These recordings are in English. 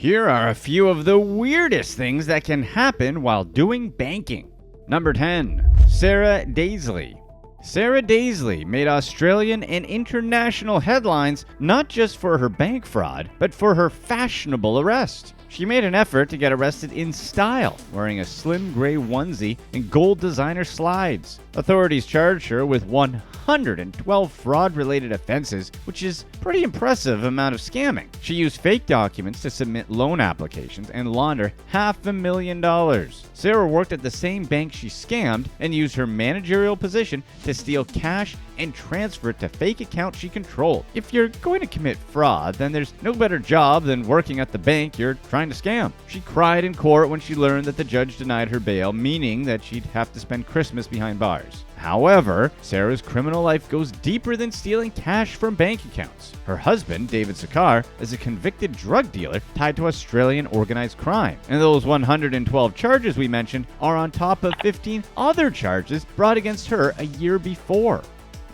Here are a few of the weirdest things that can happen while doing banking. Number 10. Sara Daizli. Sara Daizli made Australian and international headlines not just for her bank fraud, but for her fashionable arrest. She made an effort to get arrested in style, wearing a slim gray onesie and gold designer slides. Authorities charged her with 112 fraud-related offenses, which is a pretty impressive amount of scamming. She used fake documents to submit loan applications and launder $500,000. Sara worked at the same bank she scammed and used her managerial position to steal cash and transfer it to fake accounts she controlled. If you're going to commit fraud, then there's no better job than working at the bank you're trying to scam. She cried in court when she learned that the judge denied her bail, meaning that she'd have to spend Christmas behind bars. However, Sara's criminal life goes deeper than stealing cash from bank accounts. Her husband, David Sakar, is a convicted drug dealer tied to Australian organized crime. And those 112 charges we mentioned are on top of 15 other charges brought against her a year before.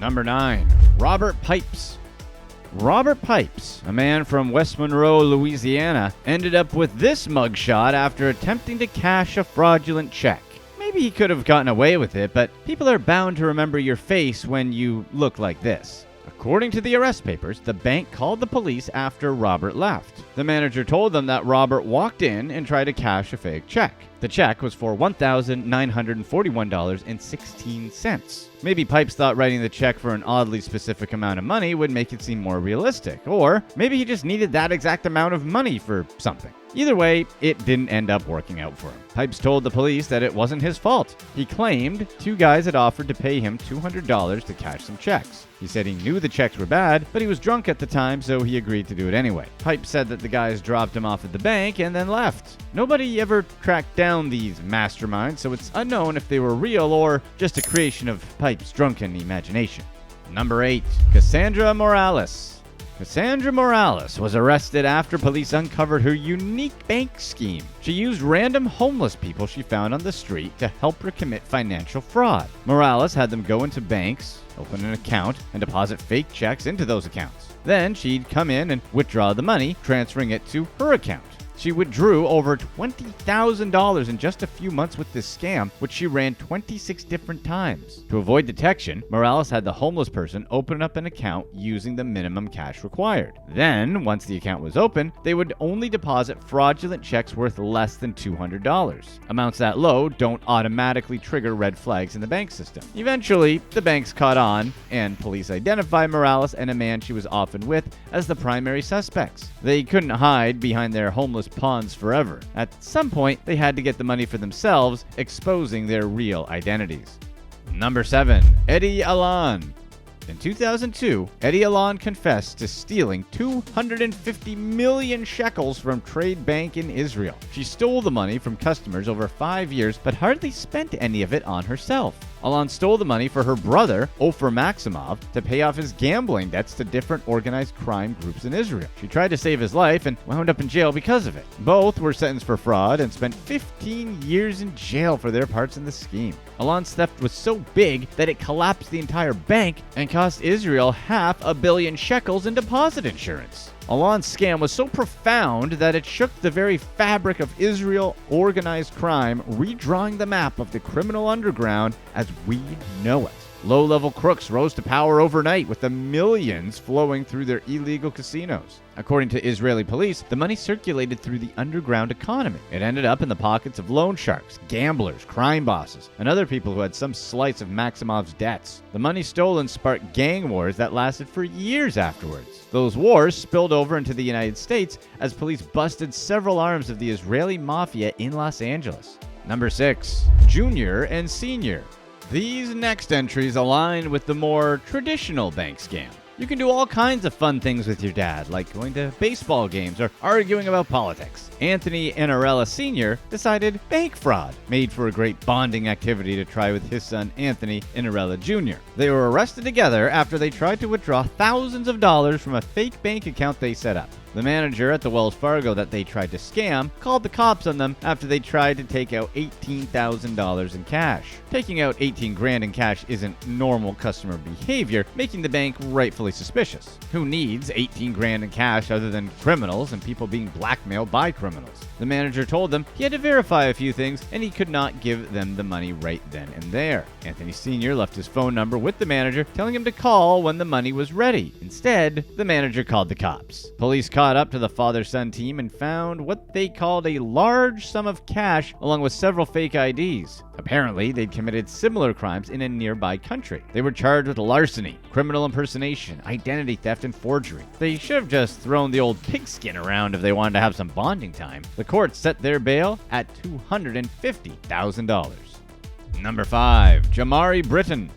Number 9. Robert Pipes. Robert Pipes, a man from West Monroe, Louisiana, ended up with this mugshot after attempting to cash a fraudulent check. Maybe he could have gotten away with it, but people are bound to remember your face when you look like this. According to the arrest papers, the bank called the police after Robert left. The manager told them that Robert walked in and tried to cash a fake check. The check was for $1,941.16. Maybe Pipes thought writing the check for an oddly specific amount of money would make it seem more realistic, or maybe he just needed that exact amount of money for something. Either way, it didn't end up working out for him. Pipes told the police that it wasn't his fault. He claimed 2 guys had offered to pay him $200 to cash some checks. He said he knew the checks were bad, but he was drunk at the time, so he agreed to do it anyway. Pipes said that the guys dropped him off at the bank and then left. Nobody ever tracked down these masterminds, so it's unknown if they were real or just a creation of Pipes' drunken imagination. Number 8. Cassandra Morales. Cassandra Morales was arrested after police uncovered her unique bank scheme. She used random homeless people she found on the street to help her commit financial fraud. Morales had them go into banks, open an account, and deposit fake checks into those accounts. Then she'd come in and withdraw the money, transferring it to her account. She withdrew over $20,000 in just a few months with this scam, which she ran 26 different times. To avoid detection, Morales had the homeless person open up an account using the minimum cash required. Then, once the account was open, they would only deposit fraudulent checks worth less than $200. Amounts that low don't automatically trigger red flags in the bank system. Eventually, the banks caught on, and police identified Morales and a man she was often with as the primary suspects. They couldn't hide behind their homeless pawns forever. At some point, they had to get the money for themselves, exposing their real identities. Number 7. Eddie Alon. In 2002, Eddie Alon confessed to stealing 250 million shekels from Trade Bank in Israel. She stole the money from customers over 5 years, but hardly spent any of it on herself. Alon stole the money for her brother, Ofer Maximov, to pay off his gambling debts to different organized crime groups in Israel. She tried to save his life and wound up in jail because of it. Both were sentenced for fraud and spent 15 years in jail for their parts in the scheme. Alon's theft was so big that it collapsed the entire bank and cost Israel $500 million shekels in deposit insurance. Alon's scam was so profound that it shook the very fabric of Israel organized crime, redrawing the map of the criminal underground as we know it. Low-level crooks rose to power overnight, with the millions flowing through their illegal casinos. According to Israeli police, the money circulated through the underground economy. It ended up in the pockets of loan sharks, gamblers, crime bosses, and other people who had some slice of Maximov's debts. The money stolen sparked gang wars that lasted for years afterwards. Those wars spilled over into the United States as police busted several arms of the Israeli mafia in Los Angeles. Number 6. Junior and Senior. These next entries align with the more traditional bank scam. You can do all kinds of fun things with your dad, like going to baseball games or arguing about politics. Anthony Inarella Sr. decided bank fraud made for a great bonding activity to try with his son Anthony Inarella Jr. They were arrested together after they tried to withdraw thousands of dollars from a fake bank account they set up. The manager at the Wells Fargo that they tried to scam called the cops on them after they tried to take out $18,000 in cash. Taking out 18 grand in cash isn't normal customer behavior, making the bank rightfully suspicious. Who needs 18 grand in cash other than criminals and people being blackmailed by criminals? The manager told them he had to verify a few things and he could not give them the money right then and there. Anthony Sr. left his phone number with the manager, telling him to call when the money was ready. Instead, the manager called the cops. Police caught up to the father-son team and found what they called a large sum of cash along with several fake IDs. Apparently, they'd committed similar crimes in a nearby country. They were charged with larceny, criminal impersonation, identity theft, and forgery. They should have just thrown the old pigskin around if they wanted to have some bonding time. The court set their bail at $250,000. Number 5. JAHMARI BRITTON.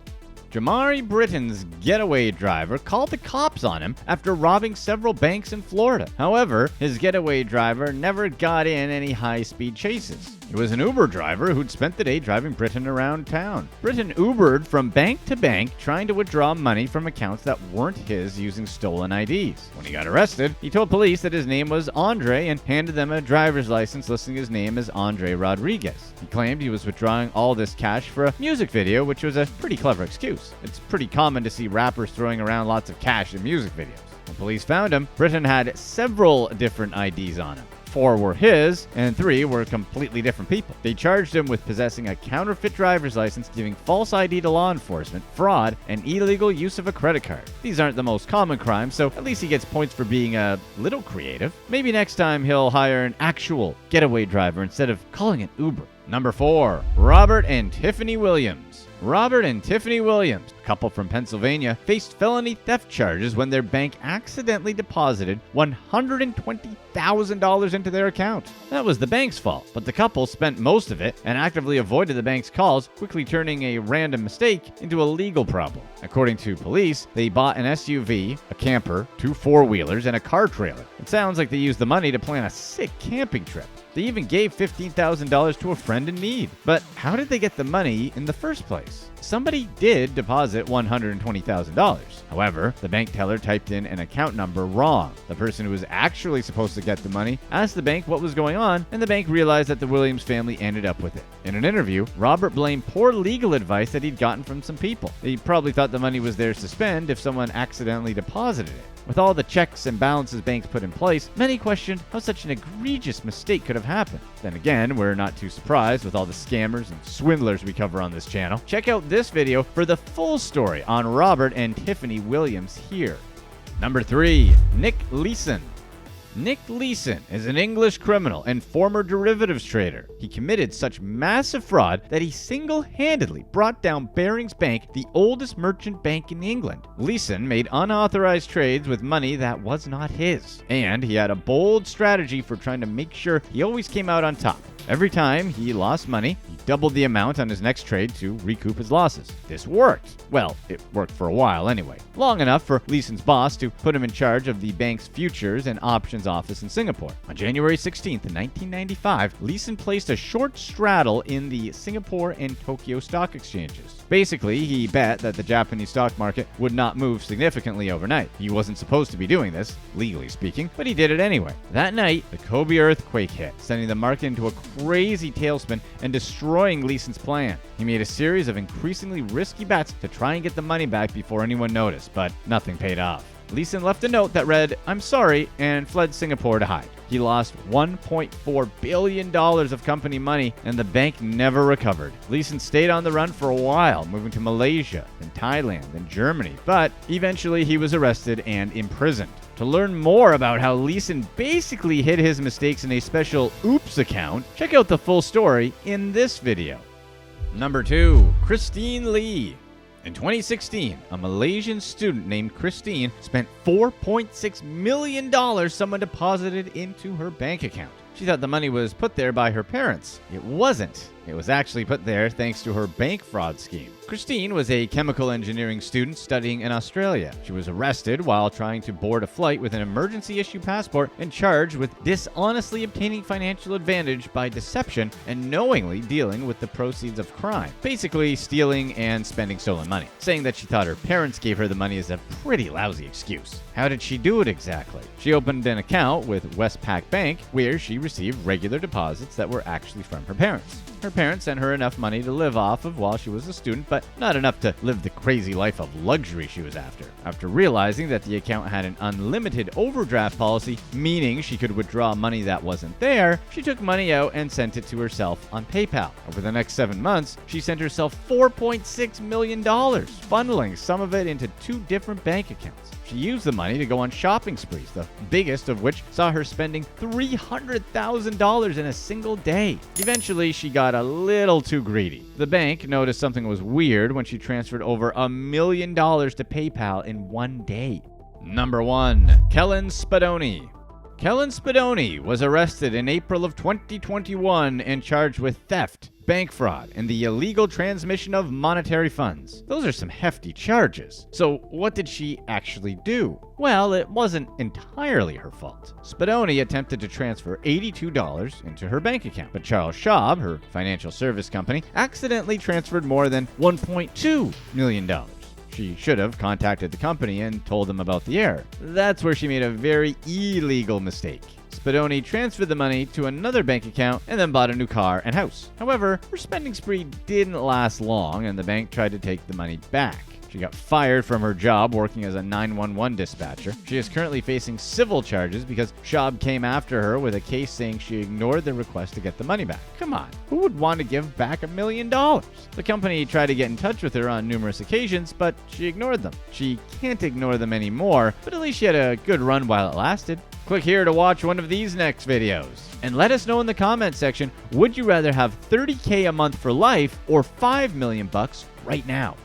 JAHMARI Britton's getaway driver called the cops on him after robbing several banks in Florida. However, his getaway driver never got in any high-speed chases. It was an Uber driver who'd spent the day driving Britton around town. Britton Ubered from bank to bank trying to withdraw money from accounts that weren't his using stolen IDs. When he got arrested, he told police that his name was Andre and handed them a driver's license listing his name as Andre Rodriguez. He claimed he was withdrawing all this cash for a music video, which was a pretty clever excuse. It's pretty common to see rappers throwing around lots of cash in music videos. When police found him, Britton had several different IDs on him. 4 were his, and 3 were completely different people. They charged him with possessing a counterfeit driver's license, giving false ID to law enforcement, fraud, and illegal use of a credit card. These aren't the most common crimes, so at least he gets points for being a little creative. Maybe next time he'll hire an actual getaway driver instead of calling it Uber. Number 4. Robert and Tiffany Williams. Robert and Tiffany Williams, a couple from Pennsylvania, faced felony theft charges when their bank accidentally deposited $120,000 into their account. That was the bank's fault, but the couple spent most of it and actively avoided the bank's calls, quickly turning a random mistake into a legal problem. According to police, they bought an SUV, a camper, 2 four-wheelers, and a car trailer. It sounds like they used the money to plan a sick camping trip. They even gave $15,000 to a friend in need. But how did they get the money in the first place? Somebody did deposit $120,000. However, the bank teller typed in an account number wrong. The person who was actually supposed to get the money asked the bank what was going on, and the bank realized that the Williams family ended up with it. In an interview, Robert blamed poor legal advice that he'd gotten from some people. He probably thought the money was theirs to spend if someone accidentally deposited it. With all the checks and balances banks put in place, many questioned how such an egregious mistake could have happened. Then again, we're not too surprised with all the scammers and swindlers we cover on this channel. Check out this video for the full story on Robert and Tiffany Williams here. Number 3. Nick Leeson. Nick Leeson is an English criminal and former derivatives trader. He committed such massive fraud that he single-handedly brought down Barings Bank, the oldest merchant bank in England. Leeson made unauthorized trades with money that was not his, and he had a bold strategy for trying to make sure he always came out on top. Every time he lost money, he doubled the amount on his next trade to recoup his losses. This worked. Well, it worked for a while anyway. Long enough for Leeson's boss to put him in charge of the bank's futures and options office in Singapore. On January 16th, 1995, Leeson placed a short straddle in the Singapore and Tokyo stock exchanges. Basically, he bet that the Japanese stock market would not move significantly overnight. He wasn't supposed to be doing this, legally speaking, but he did it anyway. That night, the Kobe earthquake hit, sending the market into a crazy tailspin and destroying Leeson's plan. He made a series of increasingly risky bets to try and get the money back before anyone noticed, but nothing paid off. Leeson left a note that read, "I'm sorry," and fled Singapore to hide. He lost $1.4 billion of company money, and the bank never recovered. Leeson stayed on the run for a while, moving to Malaysia, then Thailand, then Germany, but eventually he was arrested and imprisoned. To learn more about how Leeson basically hid his mistakes in a special Oops account, check out the full story in this video. Number 2. Christine Lee. In 2016, a Malaysian student named Christine spent $4.6 million someone deposited into her bank account. She thought the money was put there by her parents. It wasn't. It was actually put there thanks to her bank fraud scheme. Christine was a chemical engineering student studying in Australia. She was arrested while trying to board a flight with an emergency issue passport and charged with dishonestly obtaining financial advantage by deception and knowingly dealing with the proceeds of crime. Basically, stealing and spending stolen money. Saying that she thought her parents gave her the money is a pretty lousy excuse. How did she do it exactly? She opened an account with Westpac Bank where she received regular deposits that were actually from her parents. Her parents sent her enough money to live off of while she was a student, but not enough to live the crazy life of luxury she was after. After realizing that the account had an unlimited overdraft policy, meaning she could withdraw money that wasn't there, she took money out and sent it to herself on PayPal. Over the next 7 months, she sent herself $4.6 million, funneling some of it into 2 different bank accounts. She used the money to go on shopping sprees, the biggest of which saw her spending $300,000 in a single day. Eventually, she got a little too greedy. The bank noticed something was weird when she transferred over $1 million to PayPal in one day. Number 1. Kellen Spadoni. Kellen Spadoni was arrested in April of 2021 and charged with theft, bank fraud, and the illegal transmission of monetary funds. Those are some hefty charges. So what did she actually do? Well, it wasn't entirely her fault. Spadoni attempted to transfer $82 into her bank account, but Charles Schwab, her financial service company, accidentally transferred more than $1.2 million. She should have contacted the company and told them about the error. That's where she made a very illegal mistake. Spadoni transferred the money to another bank account and then bought a new car and house. However, her spending spree didn't last long and the bank tried to take the money back. She got fired from her job working as a 911 dispatcher. She is currently facing civil charges because Schwab came after her with a case saying she ignored the request to get the money back. Come on, who would want to give back $1 million? The company tried to get in touch with her on numerous occasions, but she ignored them. She can't ignore them anymore, but at least she had a good run while it lasted. Click here to watch one of these next videos. And let us know in the comment section, would you rather have $30K a month for life or $5 million right now?